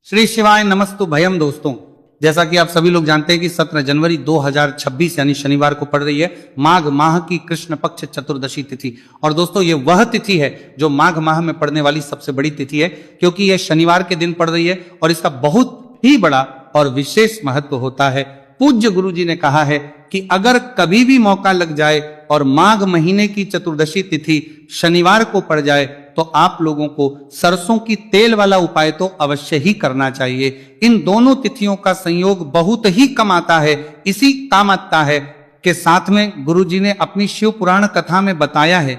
श्री शिवाय नमस्तु भयम। दोस्तों, जैसा कि आप सभी लोग जानते हैं कि 17 जनवरी 2026 यानी शनिवार को पड़ रही है माघ माह की कृष्ण पक्ष चतुर्दशी तिथि। और दोस्तों, ये वह तिथि है जो माघ माह में पड़ने वाली सबसे बड़ी तिथि है, क्योंकि यह शनिवार के दिन पड़ रही है और इसका बहुत ही बड़ा और विशेष महत्व होता है। पूज्य गुरु जी ने कहा है कि अगर कभी भी मौका लग जाए और माघ महीने की चतुर्दशी तिथि शनिवार को पड़ जाए तो आप लोगों को सरसों की तेल वाला उपाय तो अवश्य ही करना चाहिए। इन दोनों तिथियों का संयोग बहुत ही कम आता है। इसी काम आता है के साथ में गुरु जी ने अपनी शिव पुराण कथा में बताया है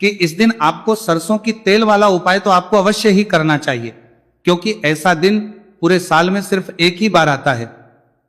कि इस दिन आपको सरसों की तेल वाला उपाय तो आपको अवश्य ही करना चाहिए, क्योंकि ऐसा दिन पूरे साल में सिर्फ एक ही बार आता है।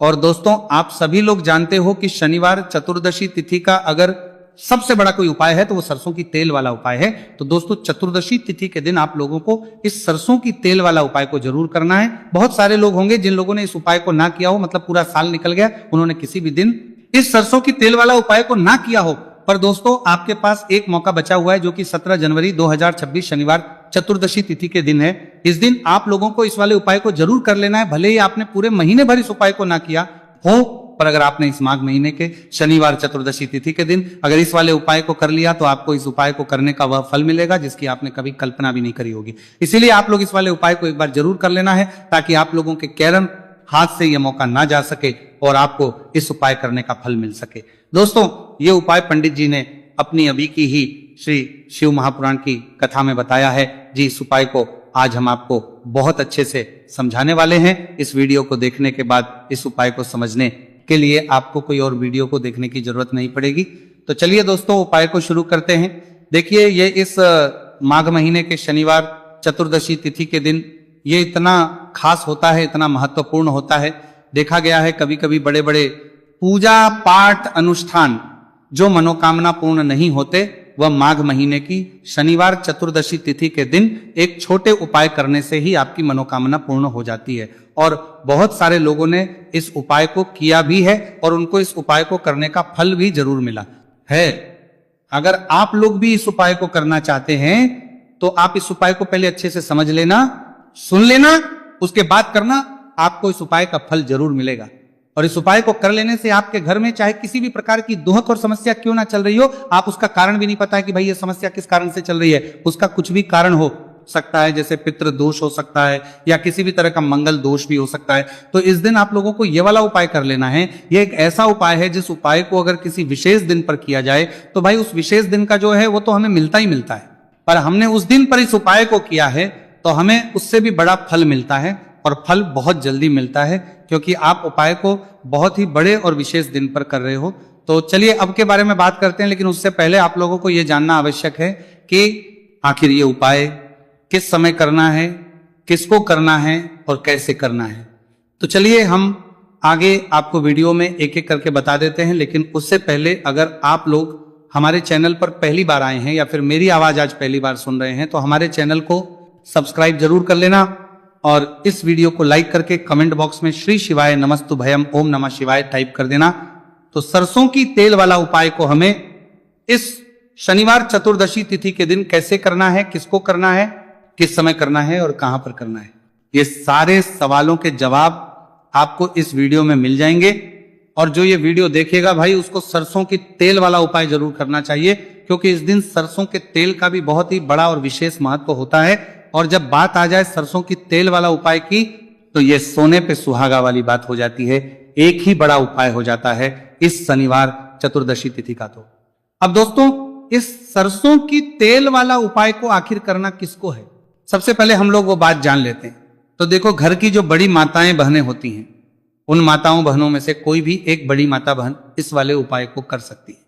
और दोस्तों, आप सभी लोग जानते हो कि शनिवार चतुर्दशी तिथि का अगर सबसे बड़ा कोई उपाय है तो वो सरसों की तेल वाला उपाय है। तो दोस्तों, चतुर्दशी तिथि के दिन आप लोगों को इस सरसों की तेल वाला उपाय को जरूर करना है। बहुत सारे लोग होंगे जिन लोगों ने इस उपाय को ना किया हो, मतलब पूरा साल निकल गया, उन्होंने किसी भी दिन इस सरसों की तेल वाला उपाय को ना किया हो। पर दोस्तों, आपके पास एक मौका बचा हुआ है जो कि 17 जनवरी 2026 शनिवार चतुर्दशी तिथि के दिन है। इस दिन आप लोगों को इस वाले उपाय को जरूर कर लेना है। भले ही आपने पूरे महीने भर इस उपाय को ना किया हो, पर अगर आपने इस माघ महीने के शनिवार चतुर्दशी तिथि के दिन अगर इस वाले उपाय को कर लिया तो आपको इस उपाय को करने का वह फल मिलेगा जिसकी आपने कभी कल्पना भी नहीं करी होगी। इसीलिए आप लोग इस वाले उपाय को एक बार जरूर कर लेना है, ताकि आप लोगों के कैरम हाथ से यह मौका ना जा सके और आपको इस उपाय करने का फल मिल सके। दोस्तों, ये उपाय पंडित जी ने अपनी अभी की ही श्री शिव महापुराण की कथा में बताया है जी। इस उपाय को आज हम आपको बहुत अच्छे से समझाने वाले हैं। इस वीडियो को देखने के बाद इस उपाय को समझने के लिए आपको कोई और वीडियो को देखने की जरूरत नहीं पड़ेगी। तो चलिए दोस्तों, उपाय को शुरू करते हैं। देखिए, ये इस माघ महीने के शनिवार चतुर्दशी तिथि के दिन ये इतना खास होता है, इतना महत्वपूर्ण होता है। देखा गया है कभी कभी बड़े बड़े पूजा पाठ अनुष्ठान जो मनोकामना पूर्ण नहीं होते, वह माघ महीने की शनिवार चतुर्दशी तिथि के दिन एक छोटे उपाय करने से ही आपकी मनोकामना पूर्ण हो जाती है। और बहुत सारे लोगों ने इस उपाय को किया भी है और उनको इस उपाय को करने का फल भी जरूर मिला है। अगर आप लोग भी इस उपाय को करना चाहते हैं तो आप इस उपाय को पहले अच्छे से समझ लेना, सुन लेना, उसके बाद करना। आपको इस उपाय का फल जरूर मिलेगा। और इस उपाय को कर लेने से आपके घर में चाहे किसी भी प्रकार की दुहक और समस्या क्यों ना चल रही हो, आप उसका कारण भी नहीं पता है कि भाई ये समस्या किस कारण से चल रही है, उसका कुछ भी कारण हो सकता है, जैसे पितृ दोष हो सकता है या किसी भी तरह का मंगल दोष भी हो सकता है। तो इस दिन आप लोगों को ये वाला उपाय कर लेना है। ये एक ऐसा उपाय है जिस उपाय को अगर किसी विशेष दिन पर किया जाए तो भाई उस विशेष दिन का जो है वो तो हमें मिलता ही मिलता है, पर हमने उस दिन पर इस उपाय को किया है तो हमें उससे भी बड़ा फल मिलता है। और फल बहुत जल्दी मिलता है, क्योंकि आप उपाय को बहुत ही बड़े और विशेष दिन पर कर रहे हो। तो चलिए अब के बारे में बात करते हैं, लेकिन उससे पहले आप लोगों को यह जानना आवश्यक है कि आखिर ये उपाय किस समय करना है, किसको करना है और कैसे करना है। तो चलिए हम आगे आपको वीडियो में एक एक करके बता देते हैं। लेकिन उससे पहले अगर आप लोग हमारे चैनल पर पहली बार आए हैं या फिर मेरी आवाज आज पहली बार सुन रहे हैं तो हमारे चैनल को सब्सक्राइब जरूर कर लेना और इस वीडियो को लाइक करके कमेंट बॉक्स में श्री शिवाय नमस्तु भयम ओम नमः शिवाय टाइप कर देना। तो सरसों की तेल वाला उपाय को हमें इस शनिवार चतुर्दशी तिथि के दिन कैसे करना है, किसको करना है, किस समय करना है और कहां पर करना है, ये सारे सवालों के जवाब आपको इस वीडियो में मिल जाएंगे। और जो ये वीडियो देखेगा भाई, उसको सरसों की तेल वाला उपाय जरूर करना चाहिए, क्योंकि इस दिन सरसों के तेल का भी बहुत ही बड़ा और विशेष महत्व होता है। और जब बात आ जाए सरसों की तेल वाला उपाय की तो यह सोने पे सुहागा वाली बात हो जाती है। एक ही बड़ा उपाय हो जाता है इस शनिवार चतुर्दशी तिथि का। तो अब दोस्तों, इस सरसों की तेल वाला उपाय को आखिर करना किसको है, सबसे पहले हम लोग वो बात जान लेते हैं। तो देखो, घर की जो बड़ी माताएं बहनें होती हैं, उन माताओं बहनों में से कोई भी एक बड़ी माता बहन इस वाले उपाय को कर सकती है।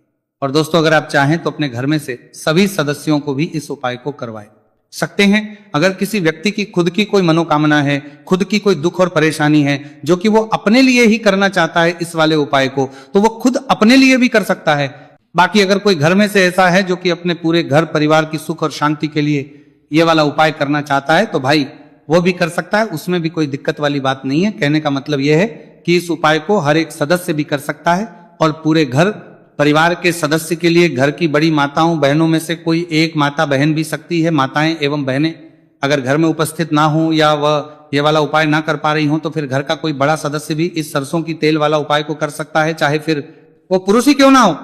और दोस्तों, अगर आप चाहें तो अपने घर में से सभी सदस्यों को भी इस उपाय को करवाए सकते हैं। अगर किसी व्यक्ति की खुद की कोई मनोकामना है, खुद की कोई दुख और परेशानी है जो कि वो अपने लिए ही करना चाहता है इस वाले उपाय को, तो वो खुद अपने लिए भी कर सकता है। बाकी अगर कोई घर में से ऐसा है जो कि अपने पूरे घर परिवार की सुख और शांति के लिए ये वाला उपाय करना चाहता है तो भाई वो भी कर सकता है, उसमें भी कोई दिक्कत वाली बात नहीं है। कहने का मतलब यह है कि इस उपाय को हर एक सदस्य भी कर सकता है और पूरे घर परिवार के सदस्य के लिए घर की बड़ी माताओं बहनों में से कोई एक माता बहन भी सकती है। माताएं एवं बहनें अगर घर में उपस्थित ना हो या वह ये वाला उपाय ना कर पा रही हो तो फिर घर का कोई बड़ा सदस्य भी इस सरसों की तेल वाला उपाय को कर सकता है, चाहे फिर वो पुरुष ही क्यों ना हो,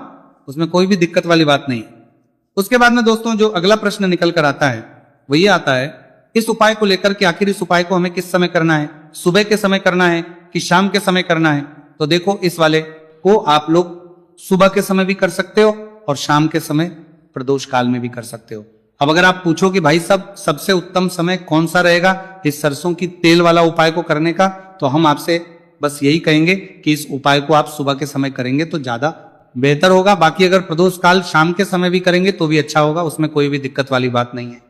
उसमें कोई भी दिक्कत वाली बात नहीं। उसके बाद में दोस्तों जो अगला प्रश्न निकल कर आता है वो ये आता है इस उपाय को लेकर कि आखिर इस उपाय को हमें किस समय करना है, सुबह के समय करना है कि शाम के समय करना है। तो देखो इस वाले को आप लोग सुबह के समय भी कर सकते हो और शाम के समय प्रदोष काल में भी कर सकते हो। अब अगर आप पूछो कि भाई साहब सबसे उत्तम समय कौन सा रहेगा इस सरसों की तेल वाला उपाय को करने का, तो हम आपसे बस यही कहेंगे कि इस उपाय को आप सुबह के समय करेंगे तो ज्यादा बेहतर होगा। बाकी अगर प्रदोष काल शाम के समय भी करेंगे तो भी अच्छा होगा, उसमें कोई भी दिक्कत वाली बात नहीं है।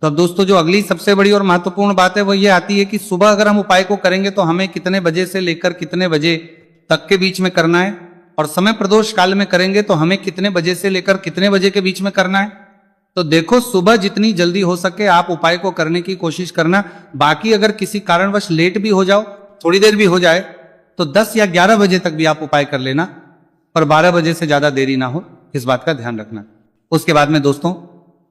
तो अब दोस्तों जो अगली सबसे बड़ी और महत्वपूर्ण बात है वो ये आती है कि सुबह अगर हम उपाय को करेंगे तो हमें कितने बजे से लेकर कितने बजे तक के बीच में करना है, और समय प्रदोष काल में करेंगे तो हमें कितने बजे से लेकर कितने बजे के बीच में करना है। तो देखो सुबह जितनी जल्दी हो सके आप उपाय को करने की कोशिश करना। बाकी अगर किसी कारणवश लेट भी हो जाओ, थोड़ी देर भी हो जाए, तो 10 या 11 बजे तक भी आप उपाय कर लेना, पर 12 बजे से ज्यादा देरी ना हो, इस बात का ध्यान रखना। उसके बाद में दोस्तों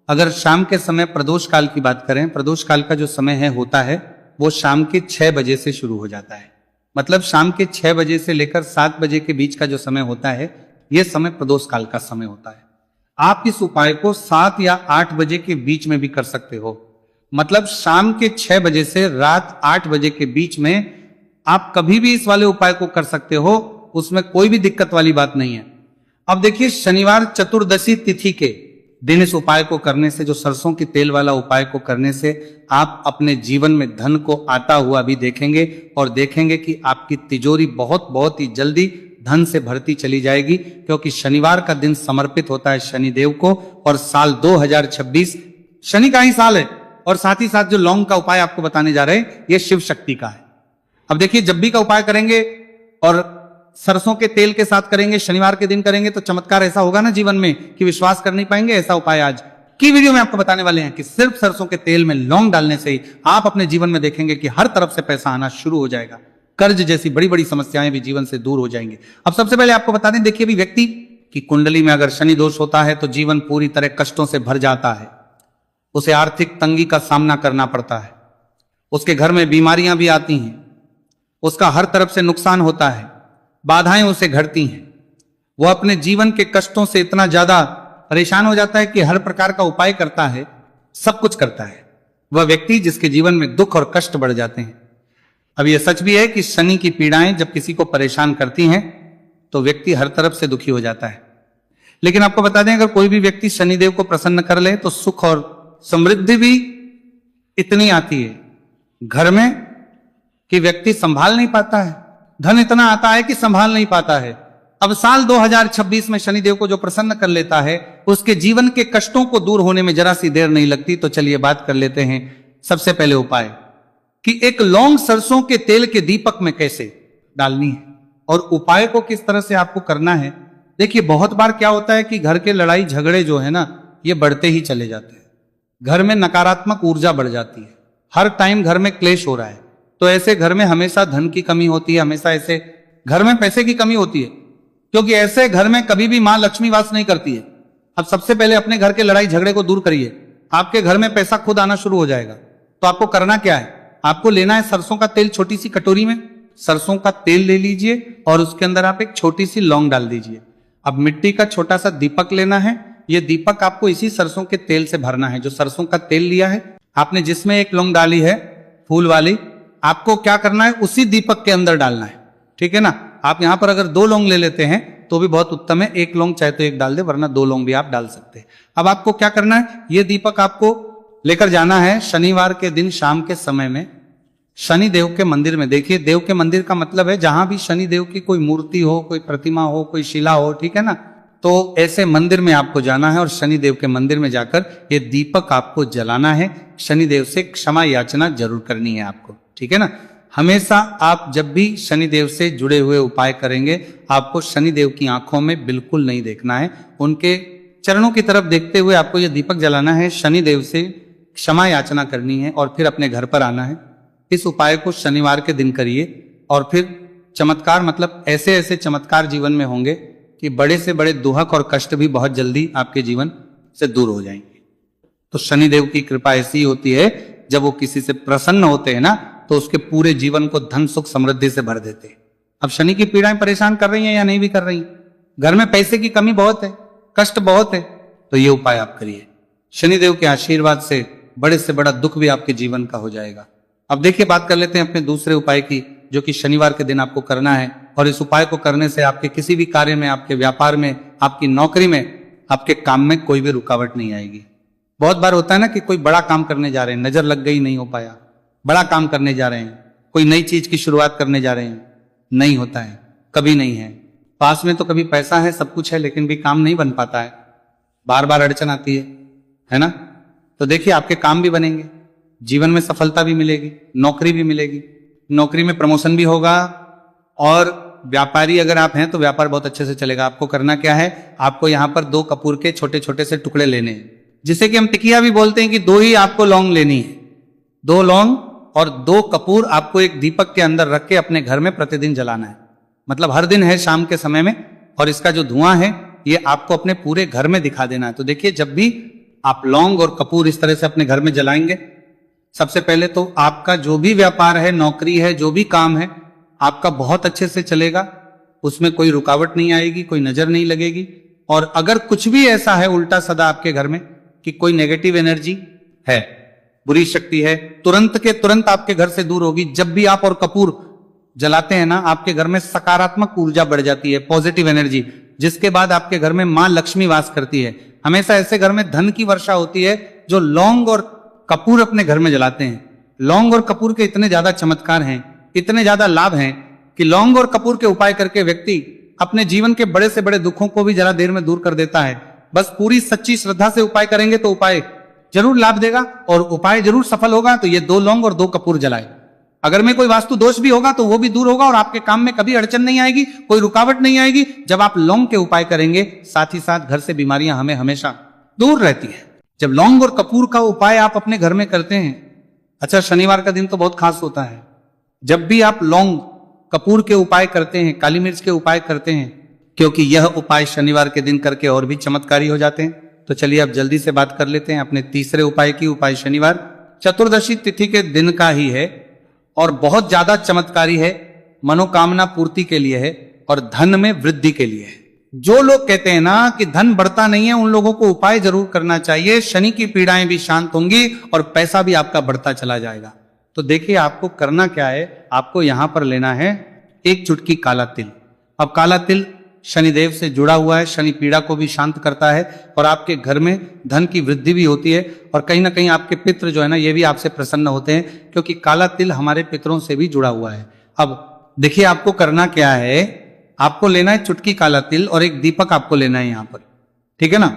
अगर शाम के समय प्रदोष काल की बात करें, प्रदोष काल का जो समय है होता है वो शाम के 6 बजे से शुरू हो जाता है। मतलब शाम के 6 बजे से लेकर 7 बजे के बीच का जो समय होता है यह समय प्रदोष काल का समय होता है। आप इस उपाय को 7 या 8 बजे के बीच में भी कर सकते हो। मतलब शाम के 6 बजे से रात 8 बजे के बीच में आप कभी भी इस वाले उपाय को कर सकते हो, उसमें कोई भी दिक्कत वाली बात नहीं है। अब देखिए शनिवार चतुर्दशी तिथि के दिन इस उपाय को करने से, जो सरसों की तेल वाला उपाय को करने से आप अपने जीवन में धन को आता हुआ भी देखेंगे और देखेंगे कि आपकी तिजोरी बहुत ही जल्दी धन से भरती चली जाएगी, क्योंकि शनिवार का दिन समर्पित होता है शनिदेव को। और साल 2026 शनि का ही साल है, और साथ ही साथ जो लौंग का उपाय आपको बताने जा रहे हैं ये शिव शक्ति का है। अब देखिए जब भी का उपाय करेंगे और सरसों के तेल के साथ करेंगे, शनिवार के दिन करेंगे, तो चमत्कार ऐसा होगा ना जीवन में कि विश्वास कर नहीं पाएंगे। ऐसा उपाय आज की वीडियो में आपको बताने वाले हैं कि सिर्फ सरसों के तेल में लौंग डालने से ही आप अपने जीवन में देखेंगे कि हर तरफ से पैसा आना शुरू हो जाएगा, कर्ज जैसी बड़ी बड़ी समस्याएं भी जीवन से दूर हो जाएंगी। अब सबसे पहले आपको बता दें, देखिए भी व्यक्ति की कुंडली में अगर शनि दोष होता है तो जीवन पूरी तरह कष्टों से भर जाता है, उसे आर्थिक तंगी का सामना करना पड़ता है, उसके घर में बीमारियां भी आती हैं, उसका हर तरफ से नुकसान होता है, बाधाएं उसे घटती हैं, वो अपने जीवन के कष्टों से इतना ज्यादा परेशान हो जाता है कि हर प्रकार का उपाय करता है, सब कुछ करता है, वह व्यक्ति जिसके जीवन में दुख और कष्ट बढ़ जाते हैं। अब यह सच भी है कि शनि की पीड़ाएं जब किसी को परेशान करती हैं तो व्यक्ति हर तरफ से दुखी हो जाता है। लेकिन आपको बता दें अगर कोई भी व्यक्ति शनिदेव को प्रसन्न कर ले तो सुख और समृद्धि भी इतनी आती है घर में कि व्यक्ति संभाल नहीं पाता है, धन इतना आता है कि संभाल नहीं पाता है। अब साल 2026 में शनिदेव को जो प्रसन्न कर लेता है उसके जीवन के कष्टों को दूर होने में जरा सी देर नहीं लगती। तो चलिए बात कर लेते हैं सबसे पहले उपाय कि एक लौंग सरसों के तेल के दीपक में कैसे डालनी है और उपाय को किस तरह से आपको करना है। देखिए बहुत बार क्या होता है कि घर के लड़ाई झगड़े जो है ना ये बढ़ते ही चले जाते हैं, घर में नकारात्मक ऊर्जा बढ़ जाती है, हर टाइम घर में क्लेश हो रहा है, तो ऐसे घर में हमेशा धन की कमी होती है, हमेशा ऐसे घर में पैसे की कमी होती है, क्योंकि ऐसे घर में कभी भी मां लक्ष्मी वास नहीं करती है। अब सबसे पहले अपने घर के लड़ाई झगड़े को दूर करिए, आपके घर में पैसा खुद आना शुरू हो जाएगा। तो आपको करना क्या है, आपको लेना है सरसों का तेल, छोटी सी कटोरी में सरसों का तेल ले लीजिए और उसके अंदर आप एक छोटी सी लौंग डाल दीजिए। अब मिट्टी का छोटा सा दीपक लेना है, यह दीपक आपको इसी सरसों के तेल से भरना है। जो सरसों का तेल लिया है आपने, जिसमें एक लौंग डाली है फूल वाली, आपको क्या करना है उसी दीपक के अंदर डालना है, ठीक है ना। आप यहां पर अगर 2 लौंग ले लेते हैं तो भी बहुत उत्तम है, 1 लौंग चाहे तो 1 डाल दे, वरना 2 लौंग भी आप डाल सकते हैं। अब आपको क्या करना है, यह दीपक आपको लेकर जाना है शनिवार के दिन शाम के समय में शनि देव के मंदिर में। देखिए देव के मंदिर का मतलब है जहां भी शनि देव की कोई मूर्ति हो, कोई प्रतिमा हो, कोई शिला हो, ठीक है ना। तो ऐसे मंदिर में आपको जाना है और शनि देव के मंदिर में जाकर ये दीपक आपको जलाना है, शनि देव से क्षमा याचना जरूर करनी है आपको, ठीक है ना। हमेशा आप जब भी शनि देव से जुड़े हुए उपाय करेंगे आपको शनि देव की आंखों में बिल्कुल नहीं देखना है, उनके चरणों की तरफ देखते हुए आपको यह दीपक जलाना है, शनि देव से क्षमा याचना करनी है और फिर अपने घर पर आना है। इस उपाय को शनिवार के दिन करिए और फिर चमत्कार, मतलब ऐसे ऐसे चमत्कार जीवन में होंगे कि बड़े से बड़े दुहक और कष्ट भी बहुत जल्दी आपके जीवन से दूर हो जाएंगे। तो शनिदेव की कृपा ऐसी होती है जब वो किसी से प्रसन्न होते हैं ना तो उसके पूरे जीवन को धन सुख समृद्धि से भर देते हैं। अब शनि की पीड़ाएं परेशान कर रही हैं या नहीं भी कर रही हैं, घर में पैसे की कमी बहुत है, कष्ट बहुत है, तो ये उपाय आप करिए। शनिदेव के आशीर्वाद से बड़े से बड़ा दुख भी आपके जीवन का हो जाएगा। अब देखिए बात कर लेते हैं अपने दूसरे उपाय की, जो कि शनिवार के दिन आपको करना है। और इस उपाय को करने से आपके किसी भी कार्य में, आपके व्यापार में, आपकी नौकरी में, आपके काम में कोई भी रुकावट नहीं आएगी। बहुत बार होता है ना कि कोई बड़ा काम करने जा रहे हैं, नजर लग गई, नहीं हो पाया। बड़ा काम करने जा रहे हैं, कोई नई चीज की शुरुआत करने जा रहे हैं, नहीं होता है, कभी नहीं है। पास में तो कभी पैसा है, सब कुछ है, लेकिन भी काम नहीं बन पाता है, बार बार अड़चन आती है ना। तो देखिए आपके काम भी बनेंगे, जीवन में सफलता भी मिलेगी, नौकरी भी मिलेगी, नौकरी में प्रमोशन भी होगा। और व्यापारी अगर आप हैं तो व्यापार बहुत अच्छे से चलेगा। आपको करना क्या है, आपको यहाँ पर 2 कपूर के छोटे छोटे से टुकड़े लेने हैं, जिसे कि हम टिकिया भी बोलते हैं कि 2 ही आपको लौंग लेनी है। 2 लौंग और 2 कपूर आपको एक दीपक के अंदर रख के अपने घर में प्रतिदिन जलाना है। मतलब हर दिन है शाम के समय में, और इसका जो धुआं है ये आपको अपने पूरे घर में दिखा देना है। तो देखिए जब भी आप लौंग और कपूर इस तरह से अपने घर में जलाएंगे, सबसे पहले तो आपका जो भी व्यापार है, नौकरी है, जो भी काम है, आपका बहुत अच्छे से चलेगा, उसमें कोई रुकावट नहीं आएगी, कोई नजर नहीं लगेगी। और अगर कुछ भी ऐसा है उल्टा सदा आपके घर में कि कोई नेगेटिव एनर्जी है, बुरी शक्ति है, तुरंत के तुरंत आपके घर से दूर होगी। जब भी आप और कपूर जलाते हैं ना, आपके घर में सकारात्मक ऊर्जा बढ़ जाती है, पॉजिटिव एनर्जी, जिसके बाद आपके घर में मां लक्ष्मी वास करती है। हमेशा ऐसे घर में धन की वर्षा होती है जो लौंग और कपूर अपने घर में जलाते हैं। लौंग और कपूर के इतने ज्यादा चमत्कार हैं, इतने ज्यादा लाभ हैं कि लौंग और कपूर के उपाय करके व्यक्ति अपने जीवन के बड़े से बड़े दुखों को भी जरा देर में दूर कर देता है। बस पूरी सच्ची श्रद्धा से उपाय करेंगे तो उपाय जरूर लाभ देगा और उपाय जरूर सफल होगा। तो ये 2 लौंग और 2 कपूर जलाए। अगर में कोई वास्तु दोष भी होगा तो वो भी दूर होगा और आपके काम में कभी अड़चन नहीं आएगी, कोई रुकावट नहीं आएगी। जब आप लौंग के उपाय करेंगे, साथ ही साथ घर से बीमारियां हमें हमेशा दूर रहती है। जब लौंग और कपूर का उपाय आप अपने घर में करते हैं, अच्छा शनिवार का दिन तो बहुत खास होता है। जब भी आप लौंग कपूर के उपाय करते हैं, काली मिर्च के उपाय करते हैं, क्योंकि यह उपाय शनिवार के दिन करके और भी चमत्कारी हो जाते हैं। तो चलिए अब जल्दी से बात कर लेते हैं अपने तीसरे उपाय की। उपाय शनिवार चतुर्दशी तिथि के दिन का ही है और बहुत ज्यादा चमत्कारी है, मनोकामना पूर्ति के लिए है और धन में वृद्धि के लिए है। जो लोग कहते हैं ना कि धन बढ़ता नहीं है, उन लोगों को उपाय जरूर करना चाहिए। शनि की पीड़ाएं भी शांत होंगी और पैसा भी आपका बढ़ता चला जाएगा। तो देखिए आपको करना क्या है, आपको यहां पर लेना है 1 चुटकी काला तिल। अब काला तिल शनिदेव से जुड़ा हुआ है, शनि पीड़ा को भी शांत करता है और आपके घर में धन की वृद्धि भी होती है। और कहीं ना कहीं आपके पितृ जो है ना, ये भी आपसे प्रसन्न होते हैं, क्योंकि काला तिल हमारे पितरों से भी जुड़ा हुआ है। अब देखिए आपको करना क्या है, आपको लेना है चुटकी काला तिल और एक दीपक आपको लेना है यहां पर, ठीक है ना।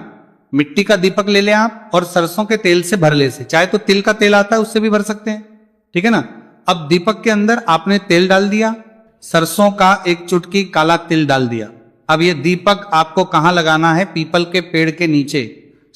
मिट्टी का दीपक ले लें आप और सरसों के तेल से भर ले से, चाहे तो तिल का तेल आता है उससे भी भर सकते हैं, ठीक है ना। अब दीपक के अंदर आपने तेल डाल दिया, सरसों का 1 चुटकी काला तिल डाल दिया। अब ये दीपक आपको कहां लगाना है, पीपल के पेड़ के नीचे।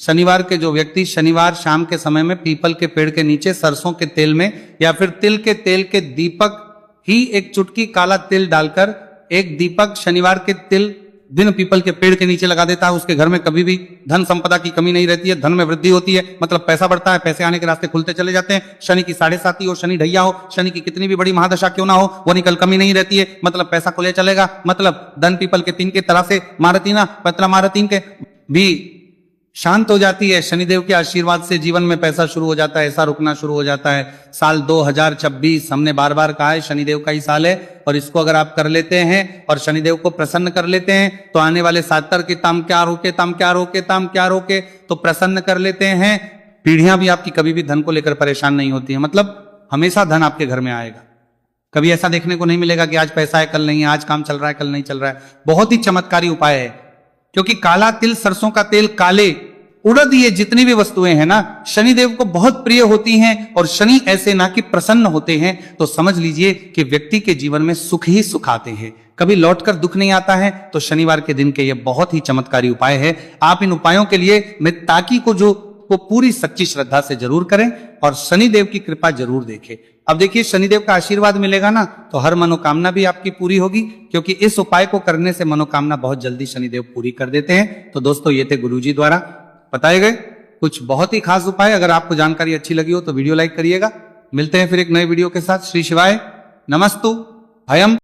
शनिवार के जो व्यक्ति शनिवार शाम के समय में पीपल के पेड़ के नीचे सरसों के तेल में या फिर तिल के तेल के दीपक ही 1 चुटकी काला तिल डालकर एक दीपक शनिवार के तिल दिन पीपल के पेड़ के नीचे लगा देता है, उसके घर में कभी भी धन संपदा की कमी नहीं रहती है, धन में वृद्धि होती है, मतलब पैसा बढ़ता है, पैसे आने के रास्ते खुलते चले जाते हैं। शनि की 7.5 हो, शनि ढैया हो, शनि की कितनी भी बड़ी महादशा क्यों ना हो, वो निकल कमी नहीं रहती है, मतलब पैसा खुले चलेगा। मतलब धन पीपल के 3 के तरह से मारतीना पतला मारतीन के भी शांत हो जाती है। शनिदेव के आशीर्वाद से जीवन में पैसा शुरू हो जाता है, ऐसा रुकना शुरू हो जाता है। साल 2026 हमने बार बार कहा है शनिदेव का ही साल है, और इसको अगर आप कर लेते हैं और शनिदेव को प्रसन्न कर लेते हैं तो आने वाले 7 की ताम क्या रोके, ताम क्या रोके, ताम क्या रोके, तो प्रसन्न कर लेते हैं। पीढ़ियां भी आपकी कभी भी धन को लेकर परेशान नहीं होती है, मतलब हमेशा धन आपके घर में आएगा। कभी ऐसा देखने को नहीं मिलेगा कि आज पैसा है कल नहीं है, आज काम चल रहा है कल नहीं चल रहा है। बहुत ही चमत्कारी उपाय है, क्योंकि काला तिल, सरसों का तेल, काले उड़द, ये जितनी भी वस्तुएं हैं ना शनिदेव को बहुत प्रिय होती हैं। और शनि ऐसे ना कि प्रसन्न होते हैं तो समझ लीजिए कि व्यक्ति के जीवन में सुख ही सुख आते हैं, कभी लौटकर दुख नहीं आता है। तो शनिवार के दिन के ये बहुत ही चमत्कारी उपाय है। आप इन उपायों के लिए ताकि को पूरी सच्ची श्रद्धा से जरूर करें और शनिदेव की कृपा जरूर देखें। अब देखिए शनिदेव का आशीर्वाद मिलेगा ना तो हर मनोकामना भी आपकी पूरी होगी, क्योंकि इस उपाय को करने से मनोकामना बहुत जल्दी शनिदेव पूरी कर देते हैं। तो दोस्तों ये थे गुरुजी द्वारा बताए गए कुछ बहुत ही खास उपाय। अगर आपको जानकारी अच्छी लगी हो तो वीडियो लाइक करिएगा, मिलते हैं फिर एक नए वीडियो के साथ। श्री शिवाय नमस्तु भयम।